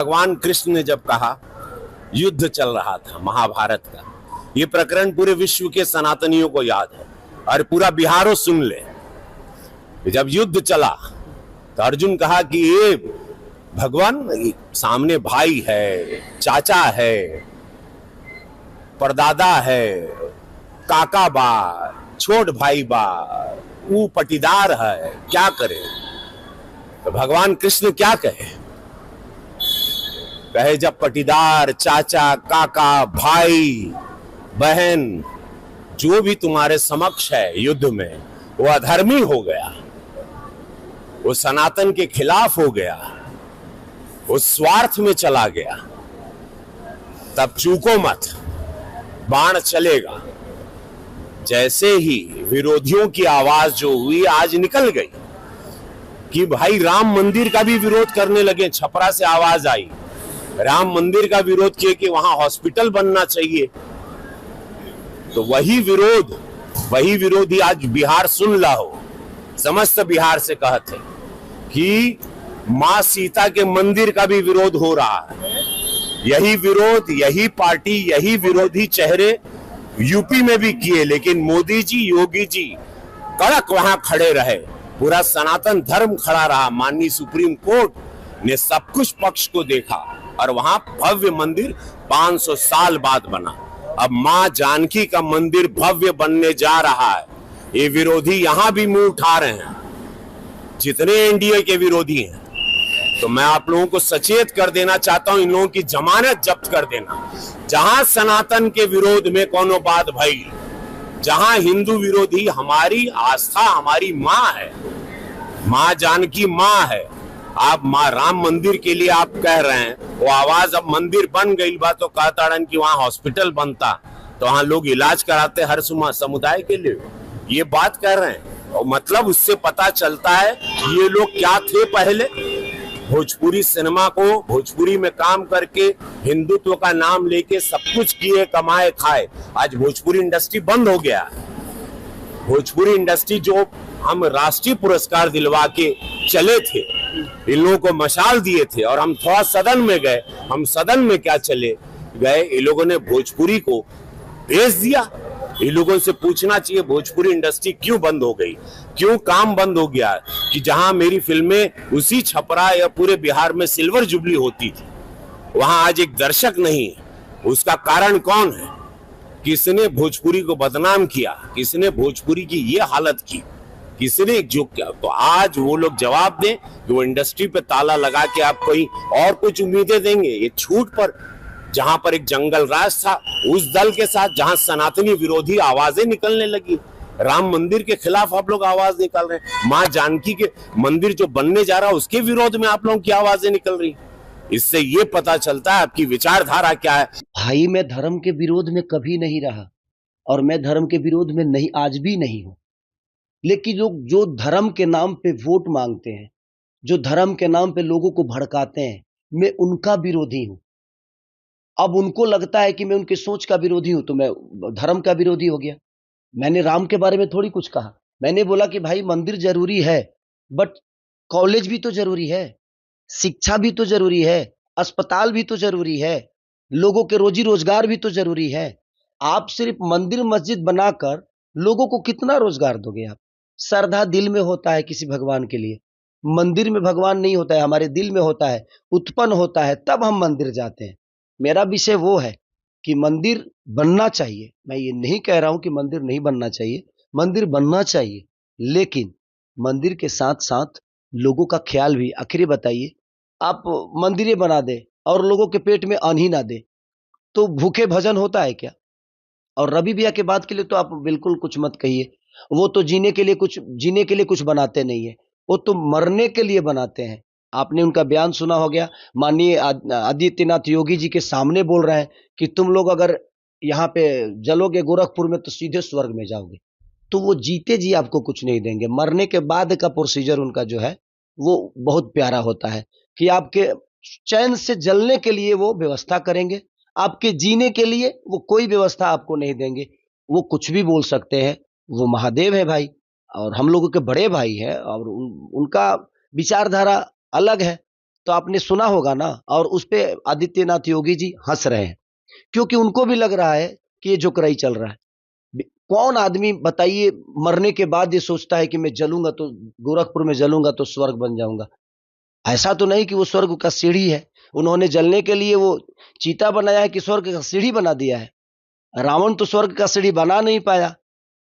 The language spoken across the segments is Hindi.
भगवान कृष्ण ने जब कहा, युद्ध चल रहा था महाभारत का, ये प्रकरण पूरे विश्व के सनातनियों को याद है और पूरा बिहारो सुन ले। जब युद्ध चला तो अर्जुन कहा कि ये भगवान सामने भाई है, चाचा है, परदादा है, काका बा, छोट भाई बा, वो पटीदार है, क्या करे? तो भगवान कृष्ण क्या कहे? कहे जब पटीदार, चाचा, काका, भाई, बहन जो भी तुम्हारे समक्ष है युद्ध में, वो अधर्मी हो गया, वो सनातन के खिलाफ हो गया, वो स्वार्थ में चला गया, तब चूको मत, बाण चलेगा। जैसे ही विरोधियों की आवाज जो हुई आज निकल गई कि भाई राम मंदिर का भी विरोध करने लगे। छपरा से आवाज आई, राम मंदिर का विरोध किए कि वहां हॉस्पिटल बनना चाहिए। तो वही विरोधी आज बिहार सुन ला हो, समस्त बिहार से कहते कि मां सीता के मंदिर का भी विरोध हो रहा है। यही विरोध, यही पार्टी, यही विरोधी चेहरे यूपी में भी किए, लेकिन मोदी जी, योगी जी कड़क वहां खड़े रहे, पूरा सनातन धर्म खड़ा रहा। माननीय सुप्रीम कोर्ट ने सब कुछ पक्ष को देखा और वहां भव्य मंदिर 500 साल बाद बना। अब मां जानकी का मंदिर भव्य बनने जा रहा है। ये विरोधी यहां भी मुंह उठा रहे हैं, जितने एनडीए के विरोधी हैं। तो मैं आप लोगों को सचेत कर देना चाहता हूं, इन लोगों की जमानत जब्त कर देना। जहां सनातन के विरोध में कोनो बात भई, जहां हिंदू विरोधी, हमारी आस्था हमारी मां है, मां जानकी मां है। आप मां राम मंदिर के लिए आप कह रहे हैं, वो आवाज अब मंदिर बन गई बा तो कहताड़न कि वहां हॉस्पिटल बनता तो वहां लोग इलाज कराते हर समुदाय के लिए, ये बात कर रहे हैं। और मतलब उससे पता चलता है ये लोग क्या थे पहले। भोजपुरी सिनेमा को, भोजपुरी में काम करके, हिंदुत्व का नाम लेके सब कुछ किए, कमाए, खाए। आज भोजपुरी इंडस्ट्री बंद हो गया। भोजपुरी इंडस्ट्री जो हम राष्ट्रीय पुरस्कार दिलवा के चले थे, इन लोगों को मशाल दिए थे और हम थोड़ा सदन में गए। हम सदन में क्या चले गए, इन लोगों ने भोजपुरी को भेज दिया। इन लोगों से पूछना चाहिए भोजपुरी इंडस्ट्री क्यों बंद हो गई, क्यों काम बंद हो गया। कि जहां मेरी फिल्में उसी छपरा या पूरे बिहार में सिल्वर जुबली होती थी, वहां आज एक दर्शक नहीं है। उसका कारण कौन है? किसने भोजपुरी को बदनाम किया, किसने भोजपुरी की ये हालत की, किसने जो किया? तो आज वो लोग जवाब दें कि वो इंडस्ट्री पे ताला लगा के आप कोई और कुछ उम्मीदें देंगे। ये छूट पर जहां पर एक जंगल राज था, उस दल के साथ जहां सनातनी विरोधी आवाजें निकलने लगी, राम मंदिर के खिलाफ आप लोग आवाज निकाल रहे हैं, मां जानकी के मंदिर जो बनने जा रहा है उसके विरोध में आप लोगों की आवाजें निकल रही। इससे ये पता चलता है आपकी विचारधारा क्या है। भाई मैं धर्म के विरोध में कभी नहीं रहा और मैं धर्म के विरोध में नहीं, आज भी नहीं हूं। लेकिन लोग जो धर्म के नाम पे वोट मांगते हैं, जो धर्म के नाम पे लोगों को भड़काते हैं, मैं उनका विरोधी हूं। अब उनको लगता है कि मैं उनके सोच का विरोधी हूं तो मैं धर्म का विरोधी हो गया। मैंने राम के बारे में थोड़ी कुछ कहा। मैंने बोला कि भाई मंदिर जरूरी है, बट कॉलेज भी तो जरूरी है, शिक्षा भी तो जरूरी है, अस्पताल भी तो जरूरी है, लोगों के रोजी रोजगार भी तो जरूरी है। आप सिर्फ मंदिर मस्जिद बनाकर लोगों को कितना रोजगार दोगे आप? श्रद्धा दिल में होता है किसी भगवान के लिए, मंदिर में भगवान नहीं होता है, हमारे दिल में होता है, उत्पन्न होता है, तब हम मंदिर जाते हैं। मेरा विषय वो है कि मंदिर बनना चाहिए। मैं ये नहीं कह रहा हूं कि मंदिर नहीं बनना चाहिए, मंदिर बनना चाहिए, लेकिन मंदिर के साथ साथ लोगों का ख्याल भी। आखिर बताइए, आप मंदिरें बना दे और लोगों के पेट में अन्न ही ना दे तो भूखे भजन होता है क्या? और रवि भैया के बात के लिए तो आप बिल्कुल कुछ मत कहिए। वो तो जीने के लिए कुछ बनाते नहीं है, वो तो मरने के लिए बनाते हैं। आपने उनका बयान सुना हो गया, माननीय आदित्यनाथ योगी जी के सामने बोल रहे हैं कि तुम लोग अगर यहाँ पे जलोगे गोरखपुर में तो सीधे स्वर्ग में जाओगे। तो वो जीते जी आपको कुछ नहीं देंगे। मरने के बाद का प्रोसीजर उनका जो है वो बहुत प्यारा होता है कि आपके चैन से जलने के लिए वो व्यवस्था करेंगे, आपके जीने के लिए वो कोई व्यवस्था आपको नहीं देंगे। वो कुछ भी बोल सकते हैं, वो महादेव है भाई और हम लोगों के बड़े भाई है और उनका विचारधारा अलग है। तो आपने सुना होगा ना। और उस पे आदित्यनाथ योगी जी हंस रहे हैं, क्योंकि उनको भी लग रहा है कि ये जोकराई चल रहा है। कौन आदमी बताइए मरने के बाद ये सोचता है कि मैं जलूंगा तो, गोरखपुर में जलूंगा तो स्वर्ग बन जाऊंगा। ऐसा तो नहीं कि वो स्वर्ग का सीढ़ी है, उन्होंने जलने के लिए वो चीता बनाया है कि स्वर्ग का सीढ़ी बना दिया है। रावण तो स्वर्ग का सीढ़ी बना नहीं पाया,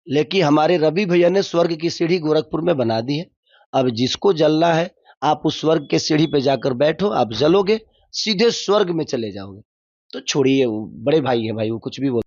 लेकिन हमारे रवि भैया ने स्वर्ग की सीढ़ी गोरखपुर में बना दी है। अब जिसको जलना है, आप उस स्वर्ग के सीढ़ी पे जाकर बैठो, आप जलोगे, सीधे स्वर्ग में चले जाओगे। तो छोड़िए, वो बड़े भाई है भाई, वो कुछ भी बोल